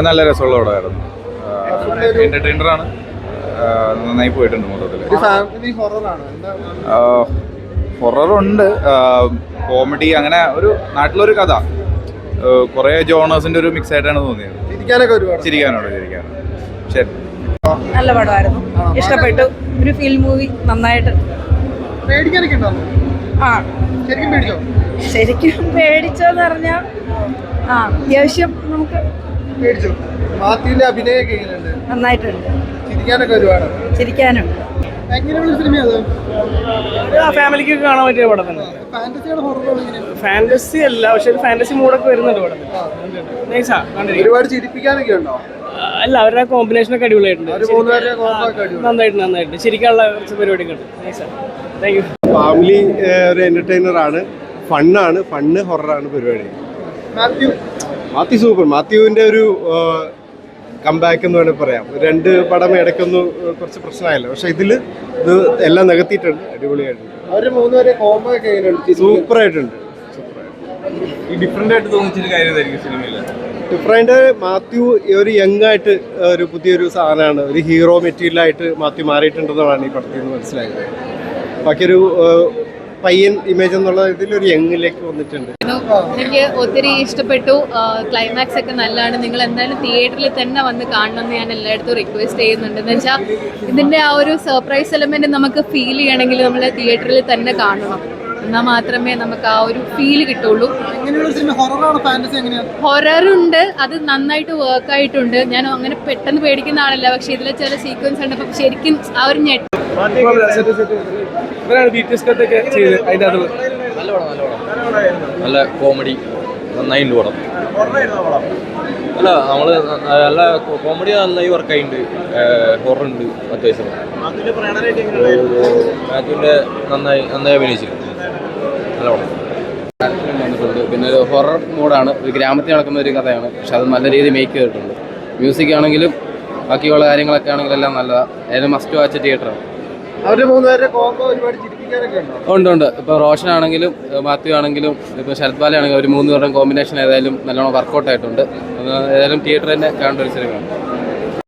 നല്ല രസമുള്ള പടമായിരുന്നു. എന്റർടൈനറാണ്, നന്നായി പോയിട്ടുണ്ട് മൊത്തത്തിൽ. ഹൊററുണ്ട്, കോമഡി, അങ്ങനെ ഒരു നാട്ടിലൊരു കഥ, കുറേ ജോണേഴ്സിന്റെ ഒരു മിക്സ് ആയിട്ടാണ് തോന്നിയത്. ചിരിക്കാനുണ്ട്. ശരി, നല്ല പടമായിരുന്നു, ഇഷ്ടപ്പെട്ടു. ഒരു ഫീൽ മൂവി, നന്നായിട്ട്. ശരിക്കും പേടിച്ചോന്ന് പറഞ്ഞാൽ അത്യാവശ്യം നമുക്ക് നന്നായിട്ടുണ്ട്. ചിരിക്കാനുണ്ട്. ഫാമിലിക്ക് കാണാൻ പറ്റിയ പടം തന്നെ. ഫാന്റസി അല്ല, പക്ഷെ ഒരു ഫാന്റസി മൂഡൊക്കെ വരുന്നുണ്ട് പടം. ഒരുപാട് ചിരിപ്പിക്കാനൊക്കെ ഉണ്ടോ? അല്ല, അവരുടെ കോമ്പിനേഷനൊക്കെ അടിപൊളിയായിട്ടുണ്ട്. നന്നായിട്ട് ചിരിക്കാനുള്ള കുറച്ച് പരിപാടിയൊക്കെ ഉണ്ട്. Thank you. ഫാമിലി ഒരു എന്റർടൈനർ ആണ്, ഫണ്ണ് ഹൊററാണ് പരിപാടി. മാത്യു സൂപ്പർ. മാത്യുവിന്റെ ഒരു കംബാക്ക് എന്ന് വേണമെങ്കിൽ പറയാം. 2 പടം ഇടയ്ക്കൊന്ന് കുറച്ച് പ്രശ്നമായല്ലോ, പക്ഷെ ഇത് എല്ലാം നികത്തിയിട്ടുണ്ട്, അടിപൊളിയായിട്ടുണ്ട്. സൂപ്പറായിട്ടുണ്ട്. ഡിഫറെന്റ് ആയിട്ട് തോന്നിച്ചൊരു കാര്യം സിനിമയില്. ഡിഫറെന്റ്, മാത്യു ഒരു യങ് ആയിട്ട് ഒരു പുതിയൊരു സാധനമാണ്, ഒരു ഹീറോ മെറ്റീരിയലായിട്ട് മാത്യു മാറിയിട്ടുണ്ടെന്നാണ് ഈ പടത്തിൽ നിന്ന് മനസ്സിലായത്. ബാക്കിയൊരു പയ്യൻ ഇമേജ് എന്നുള്ള ഇതിൽ ഒരു യങ്ങിലേക്ക് വന്നിട്ടുണ്ട്. എനിക്ക് ഒത്തിരി ഇഷ്ടപ്പെട്ടു. ക്ലൈമാക്സ് ഒക്കെ നല്ലതാണ്. നിങ്ങൾ എന്തായാലും തിയേറ്ററിൽ തന്നെ വന്ന് കാണണമെന്ന് ഞാൻ എല്ലായിടത്തും റിക്വസ്റ്റ് ചെയ്യുന്നുണ്ട്. എന്ന് വെച്ചാൽ ഇതിൻ്റെ ആ ഒരു സർപ്രൈസ് എലമെന്റ് നമുക്ക് ഫീൽ ചെയ്യണമെങ്കിൽ നമ്മൾ തിയേറ്ററിൽ തന്നെ കാണണം, എന്നാൽ മാത്രമേ നമുക്ക് ആ ഒരു ഫീൽ കിട്ടുള്ളൂ. ഹൊററുണ്ട്, അത് നന്നായിട്ട് വർക്കായിട്ടുണ്ട്. ഞാൻ അങ്ങനെ പെട്ടെന്ന് പേടിക്കുന്ന ആളല്ല, പക്ഷെ ഇതിലെ ചില സീക്വൻസ് ഉണ്ട്, അപ്പം ശരിക്കും ആ ഒരു നല്ല കോമഡി, നന്നായിട്ടുണ്ട് പടം. അല്ല, നമ്മള് നല്ല കോമഡി നന്നായി വർക്കായിട്ടുണ്ട്. ഹൊററുണ്ട് അത്യാവശ്യം. മാത്യുവിന്റെ നന്നായി അഭിനയിച്ചിട്ടുണ്ട്. നല്ല പടം വന്നിട്ടുണ്ട്. പിന്നെ ഒരു ഹൊറർ മോഡാണ്, ഒരു ഗ്രാമത്തിൽ നടക്കുന്ന ഒരു കഥയാണ്, പക്ഷെ അത് നല്ല രീതിയിൽ മേക്ക് ചെയ്തിട്ടുണ്ട്. മ്യൂസിക് ആണെങ്കിലും ബാക്കിയുള്ള കാര്യങ്ങളൊക്കെ ആണെങ്കിലും എല്ലാം നല്ലതാണ്. അതിന് മസ്റ്റ് വാച്ച് തിയേറ്ററാണ്. ഉണ്ട്. ഇപ്പോൾ റോഷൻ ആണെങ്കിലും മാത്യു ആണെങ്കിലും ഇപ്പോൾ ശരത് ബാല ആണെങ്കിലും ഒരു 3 പേരുടെയും കോമ്പിനേഷൻ ഏതായാലും നല്ലോണം വർക്കൗട്ട് ആയിട്ടുണ്ട്. ഏതായാലും തിയേറ്റർ തന്നെ കാണേണ്ട ഒരു സിനിമയാണ്.